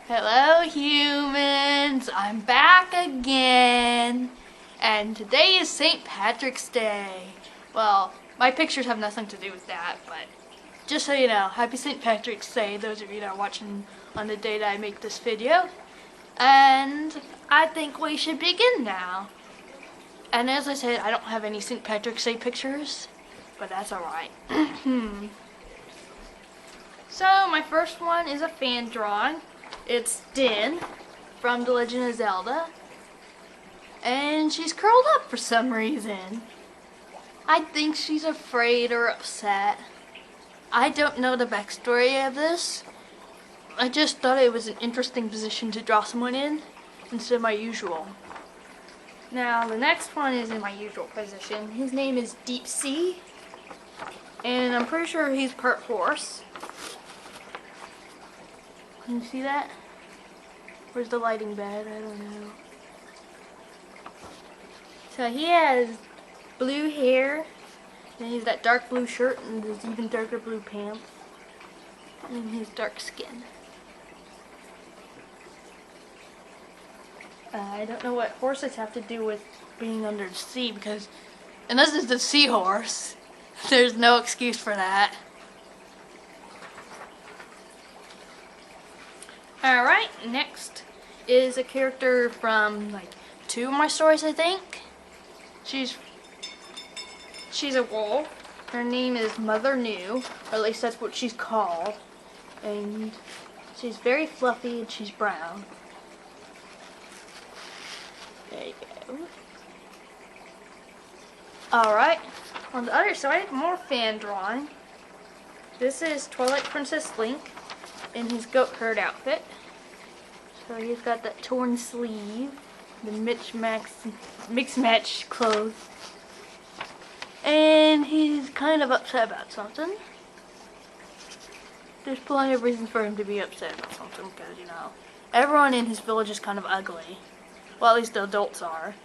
Hello humans, I'm back again, and today is St. Patrick's Day. Well, my pictures have nothing to do with that, but just so you know, happy St. Patrick's Day, those of you that are watching on the day that I make this video. And I think we should begin now. And as I said, I don't have any St. Patrick's Day pictures, but that's alright. So my first one is a fan drawing. It's Din from The Legend of Zelda, and she's curled up for some reason. I think she's afraid or upset. I don't know the backstory of this. I just thought it was an interesting position to draw someone in instead of my usual. Now the next one is in my usual position. His name is Deep Sea, and I'm pretty sure he's part horse. Can you see that? Where's the lighting bad? I don't know. So he has blue hair, and he's that dark blue shirt and his even darker blue pants, and his dark skin. I don't know what horses have to do with being under the sea, because unless it's the seahorse, there's no excuse for that. Alright, next is a character from like 2 of my stories, I think. She's a wolf. Her name is Mother New, or at least that's what she's called. And she's very fluffy and she's brown. There you go. Alright, on the other side, more fan drawing. This is Twilight Princess Link in his goat herd outfit. So he's got that torn sleeve, the mix match clothes, and he's kind of upset about something. There's plenty of reasons for him to be upset about something, because, you know, everyone in his village is kind of ugly. Well, at least the adults are.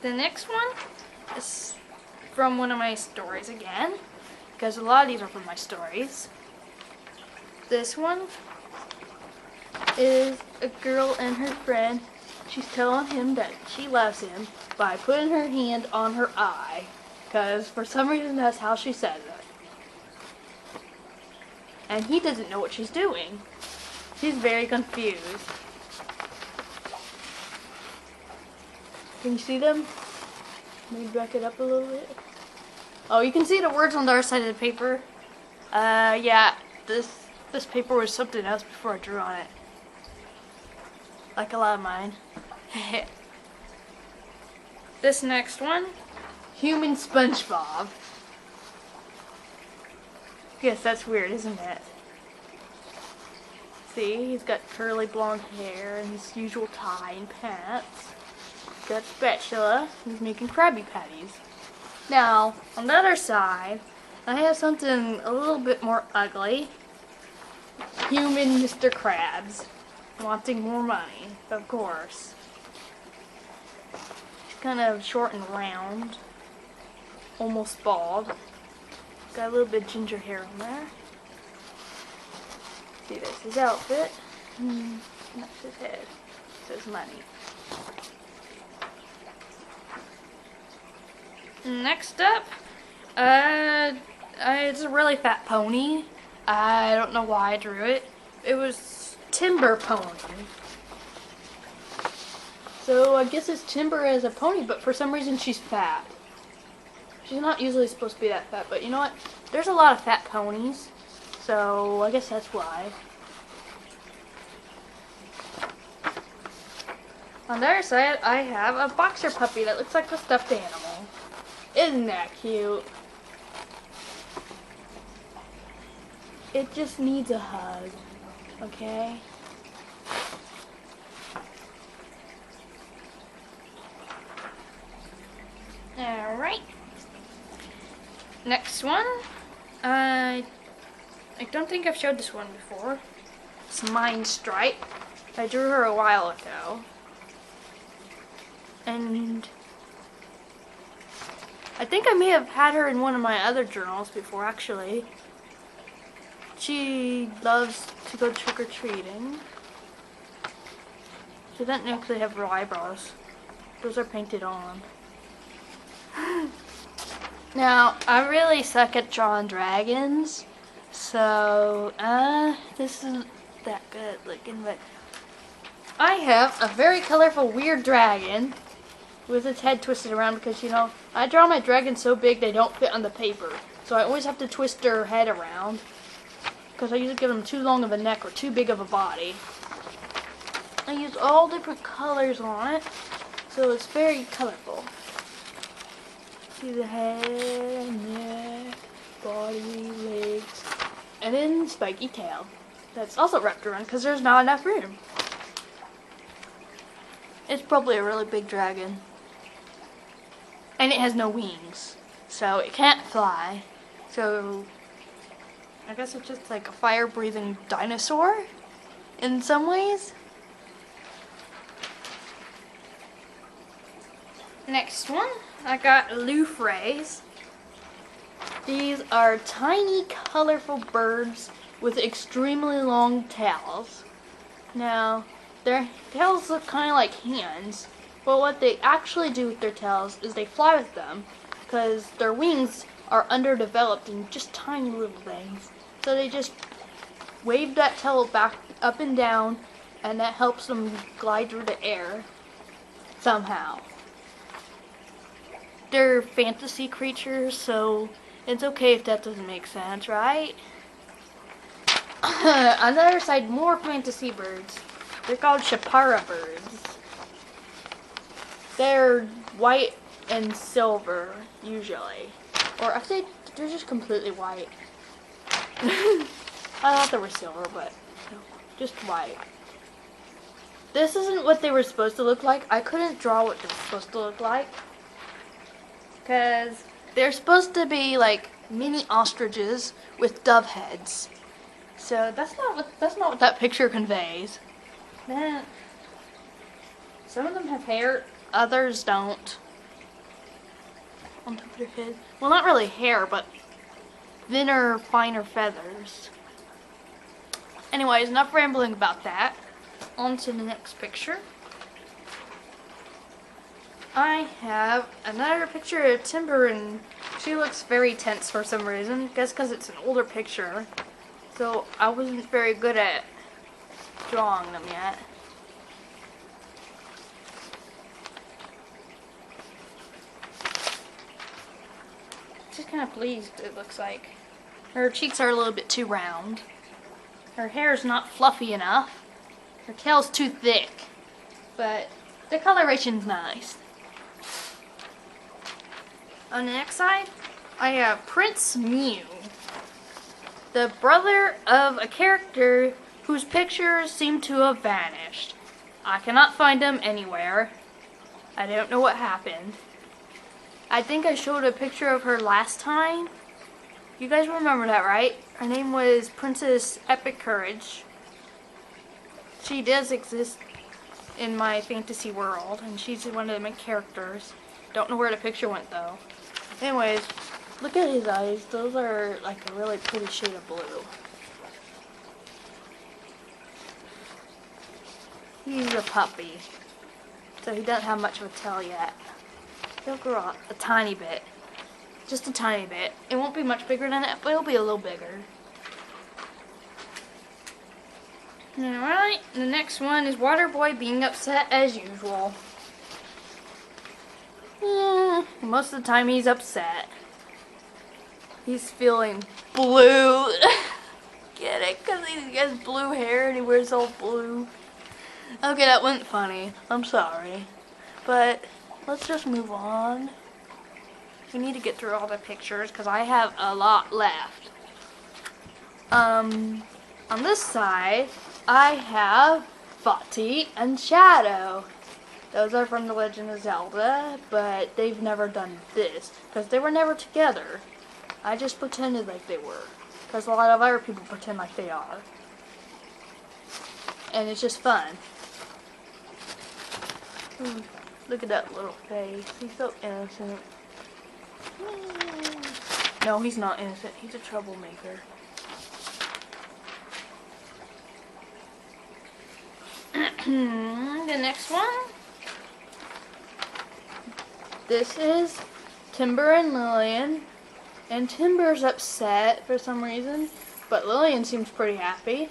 The next one is from one of my stories again, because a lot of these are from my stories. This one is a girl and her friend. She's telling him that she loves him by putting her hand on her eye, because for some reason that's how she says it. And he doesn't know what she's doing. She's very confused. Can you see them? Maybe back it up a little bit. Oh, you can see the words on the other side of the paper. Yeah, this paper was something else before I drew on it. Like a lot of mine. This next one, Human SpongeBob. Yes, that's weird, isn't it? See, he's got curly blonde hair and his usual tie and pants. He's got a spatula. He's making Krabby Patties. Now, on the other side, I have something a little bit more ugly. Human Mr. Krabs. Wanting more money, of course. He's kind of short and round. Almost bald. Got a little bit of ginger hair on there. See, that's his outfit. That's his head. It says money. Next up, it's a really fat pony. I don't know why I drew it. It was Timber Pony. So I guess it's Timber as a pony, but for some reason she's fat. She's not usually supposed to be that fat, but you know what? There's a lot of fat ponies, so I guess that's why. On the other side, I have a boxer puppy that looks like a stuffed animal. Isn't that cute? It just needs a hug, okay? Alright. Next one. I don't think I've showed this one before. It's Mind Stripe. I drew her a while ago. And I think I may have had her in one of my other journals before, actually. She loves to go trick-or-treating. She doesn't actually have her eyebrows. Those are painted on. Now, I really suck at drawing dragons, so, this isn't that good looking, but I have a very colorful, weird dragon with its head twisted around because, you know, I draw my dragons so big they don't fit on the paper. So I always have to twist their head around because I usually give them too long of a neck or too big of a body. I use all different colors on it, so it's very colorful. See the head, neck, body, legs, and then spiky tail. That's also wrapped around because there's not enough room. It's probably a really big dragon. And it has no wings, so it can't fly. So I guess it's just like a fire-breathing dinosaur in some ways. Next one, I got loofrays. These are tiny, colorful birds with extremely long tails. Now, their tails look kind of like hands, but what they actually do with their tails is they fly with them because their wings are underdeveloped and just tiny little things. So they just wave that tail back up and down, and that helps them glide through the air somehow. They're fantasy creatures, so it's okay if that doesn't make sense, right? On the other side, more fantasy birds. They're called Shapara birds. They're white and silver, usually. Or I think they're just completely white. I thought they were silver, but no, just white. This isn't what they were supposed to look like. I couldn't draw what they're supposed to look like, because they're supposed to be like mini ostriches with dove heads. So that's not what that picture conveys. Man, some of them have hair, others don't. On top of their head. Well, not really hair, but thinner, finer feathers. Anyways, enough rambling about that. On to the next picture. I have another picture of Timber, and she looks very tense for some reason. I guess because it's an older picture. So I wasn't very good at drawing them yet. Just kind of pleased, it looks like. Her cheeks are a little bit too round. Her hair is not fluffy enough. Her tail's too thick. But the coloration's nice. On the next side, I have Prince Mew, the brother of a character whose pictures seem to have vanished. I cannot find him anywhere. I don't know what happened. I think I showed a picture of her last time. You guys remember that, right? Her name was Princess Epic Courage. She does exist in my fantasy world, and she's one of the main characters. Don't know where the picture went, though. Anyways, look at his eyes. Those are like a really pretty shade of blue. He's a puppy, so he doesn't have much of a tail yet. He'll grow up a tiny bit. Just a tiny bit. It won't be much bigger than that, but it'll be a little bigger. Alright, the next one is Waterboy being upset as usual. Most of the time he's upset. He's feeling blue. Get it? Because he has blue hair and he wears all blue. Okay, that wasn't funny. I'm sorry. But let's just move on. We need to get through all the pictures because I have a lot left. On this side, I have Fati and Shadow. Those are from The Legend of Zelda, but they've never done this because they were never together. I just pretended like they were because a lot of other people pretend like they are. And it's just fun. Ooh, look at that little face. He's so innocent. No, he's not innocent. He's a troublemaker. The next one. This is Timber and Lillian. And Timber's upset for some reason, but Lillian seems pretty happy.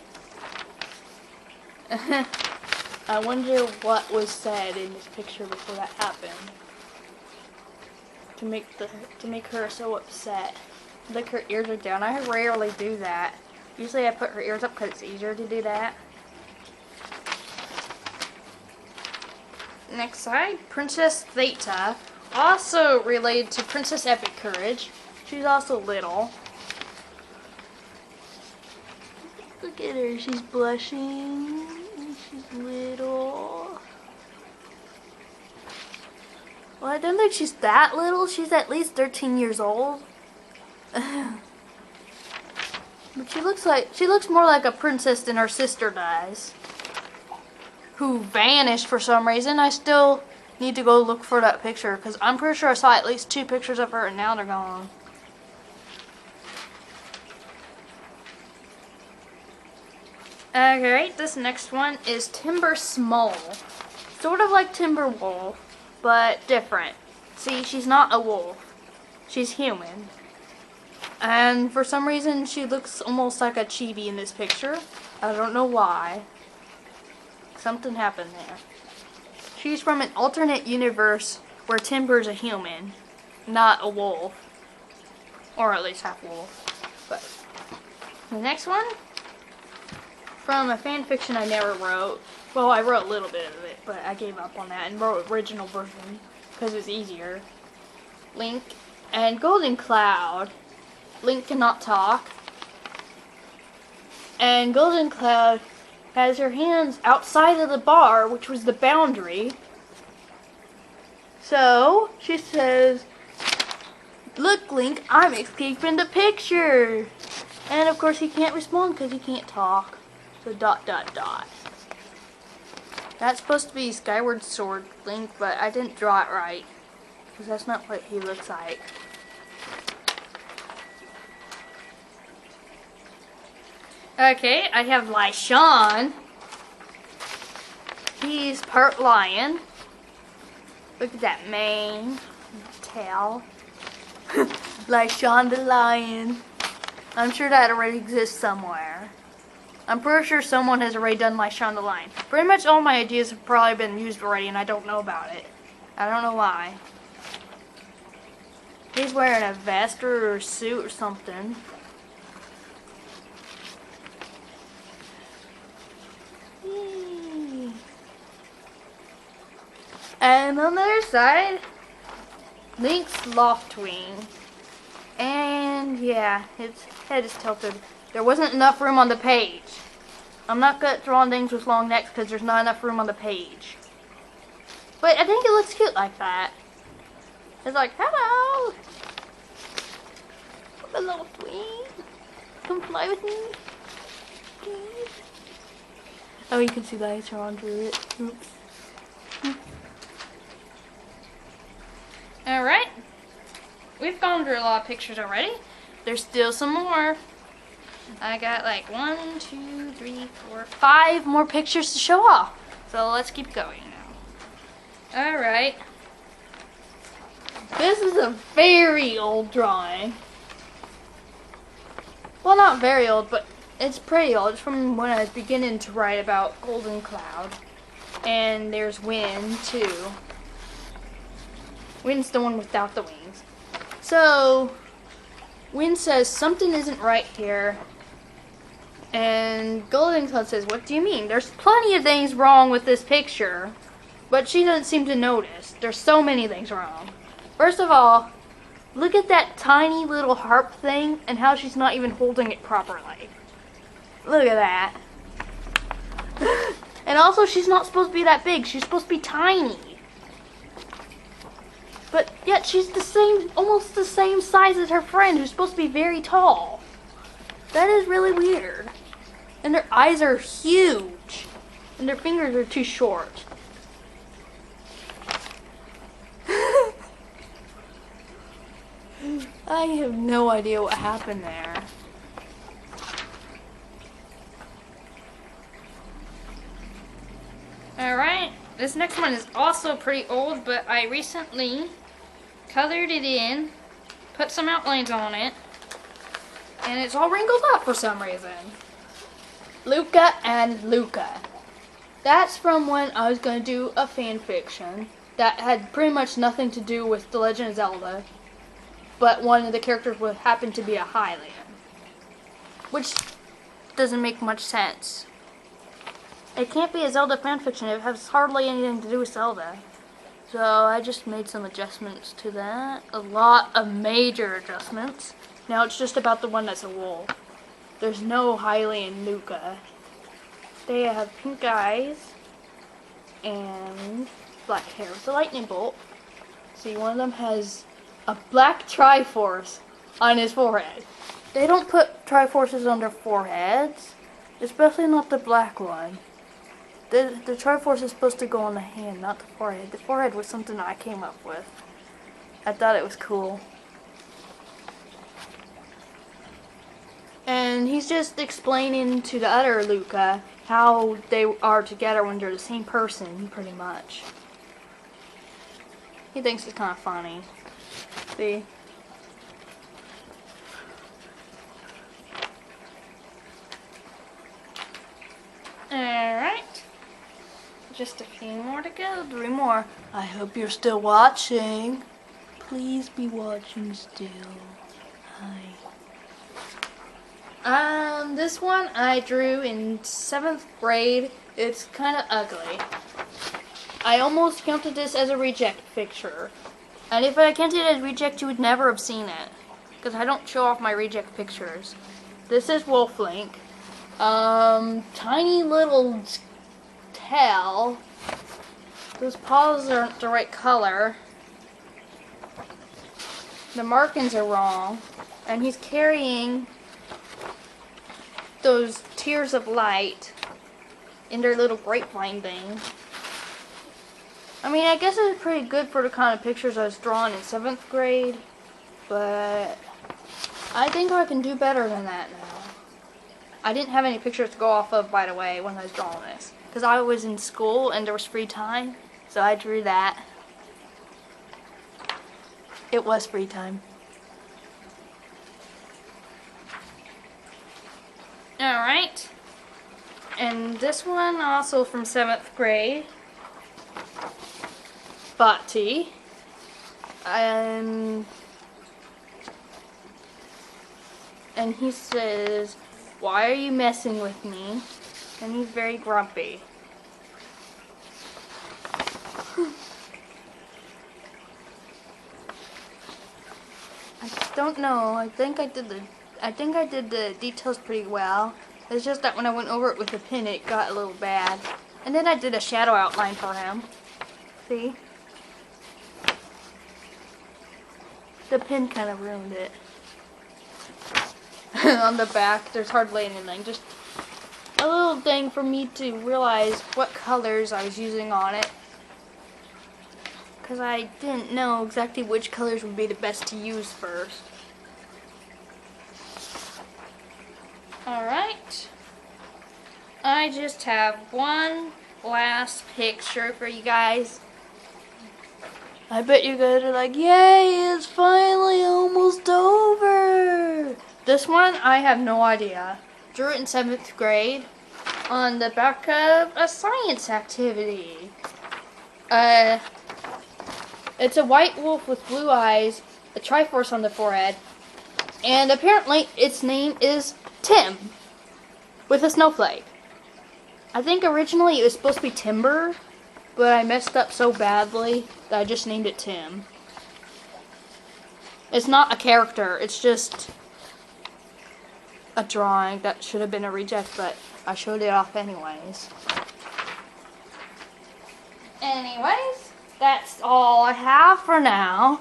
I wonder what was said in this picture before that happened to make her so upset. Like her ears are down. I rarely do that. Usually I put her ears up because it's easier to do that. Next side, Princess Theta, also related to Princess Epic Courage. She's also little. Look at her, she's blushing. She's little. Well, I don't think she's that little. She's at least 13 years old. But she looks more like a princess than her sister does, who vanished for some reason. I still need to go look for that picture because I'm pretty sure I saw at least 2 pictures of her and now they're gone. Okay, this next one is Timber Small. Sort of like Timber Wolf, but different. See, she's not a wolf. She's human. And for some reason, she looks almost like a chibi in this picture. I don't know why. Something happened there. She's from an alternate universe where Timber's a human, not a wolf. Or at least half wolf. But the next one, from a fan fiction I never wrote. Well, I wrote a little bit of it, but I gave up on that and wrote original version because it's easier. Link and Golden Cloud. Link cannot talk. And Golden Cloud has her hands outside of the bar, which was the boundary. So, she says, "Look, Link, I'm escaping the picture." And of course he can't respond because he can't talk. So ... That's supposed to be Skyward Sword Link, but I didn't draw it right. Because that's not what he looks like. Okay, I have Lyshawn. He's part lion. Look at that mane, tail. Lyshawn the lion. I'm sure that already exists somewhere. I'm pretty sure someone has already done Lyshawn the lion. Pretty much all my ideas have probably been used already and I don't know about it. I don't know why. He's wearing a vest or a suit or something. And on the other side, Link's Loftwing. And yeah, his head is tilted. There wasn't enough room on the page. I'm not good at drawing things with long necks because there's not enough room on the page. But I think it looks cute like that. It's like, hello! I'm a Loftwing. Come fly with me. Please. Oh, you can see the eyes are under it. Oops. Alright. We've gone through a lot of pictures already. There's still some more. I got like 1, 2, 3, 4, 5 more pictures to show off. So let's keep going now. Alright. This is a very old drawing. Well, not very old, but it's pretty old. It's from when I was beginning to write about Golden Cloud. And there's Wind, too. Wind's the one without the wings. So, Wind says something isn't right here. And Golden Cloud says, what do you mean? There's plenty of things wrong with this picture. But she doesn't seem to notice. There's so many things wrong. First of all, look at that tiny little harp thing and how she's not even holding it properly. Look at that. And also, she's not supposed to be that big. She's supposed to be tiny. But yet she's the same, almost the same size as her friend who's supposed to be very tall. That is really weird. And their eyes are huge. And their fingers are too short. I have no idea what happened there. Alright, this next one is also pretty old, but I recently colored it in, put some outlines on it, and it's all wrinkled up for some reason. Luca and Luca. That's from when I was going to do a fan fiction that had pretty much nothing to do with The Legend of Zelda, but one of the characters would happen to be a Hylian, which doesn't make much sense. It can't be a Zelda fanfiction. It has hardly anything to do with Zelda. So I just made some adjustments to that. A lot of major adjustments. Now it's just about the one that's a wolf. There's no Hylian Luca. They have pink eyes and black hair with a lightning bolt. See, one of them has a black Triforce on his forehead. They don't put Triforces on their foreheads, especially not the black one. The Triforce is supposed to go on the hand, not the forehead. The forehead was something I came up with. I thought it was cool. And he's just explaining to the other Luca how they are together when they're the same person, pretty much. He thinks it's kind of funny. See? Alright. Just a few more to go. 3 more. I hope you're still watching. Please be watching still. Hi. This one I drew in 7th grade. It's kind of ugly. I almost counted this as a reject picture. And if I counted it as reject, you would never have seen it. Because I don't show off my reject pictures. This is Wolf Link. Tiny little tail. Those paws aren't the right color. The markings are wrong. And he's carrying those tears of light in their little grapevine thing. I mean, I guess it's pretty good for the kind of pictures I was drawing in 7th grade, but I think I can do better than that now. I didn't have any pictures to go off of, by the way, when I was drawing this, because I was in school and there was free time, so I drew that. It was free time. Alright, and this one also from 7th grade, Bati, and he says, "Why are you messing with me?" And he's very grumpy. I don't know. I think I did the details pretty well. It's just that when I went over it with a pen, it got a little bad. And then I did a shadow outline for him. See? The pen kind of ruined it. On the back, there's hardly anything. Just a little thing for me to realize what colors I was using on it. Because I didn't know exactly which colors would be the best to use first. Alright. I just have one last picture for you guys. I bet you guys are like, yay, it's finally almost over. This one, I have no idea. Drew it in 7th grade on the back of a science activity. It's a white wolf with blue eyes, a Triforce on the forehead, and apparently its name is Tim, with a snowflake. I think originally it was supposed to be Timber, but I messed up so badly that I just named it Tim. It's not a character, it's just a drawing that should have been a reject, but I showed it off anyways. Anyways, that's all I have for now.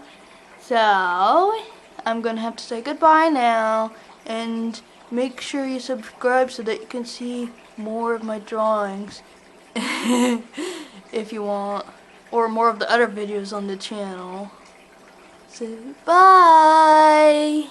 So, I'm gonna have to say goodbye now, and make sure you subscribe so that you can see more of my drawings if you want, or more of the other videos on the channel. So bye.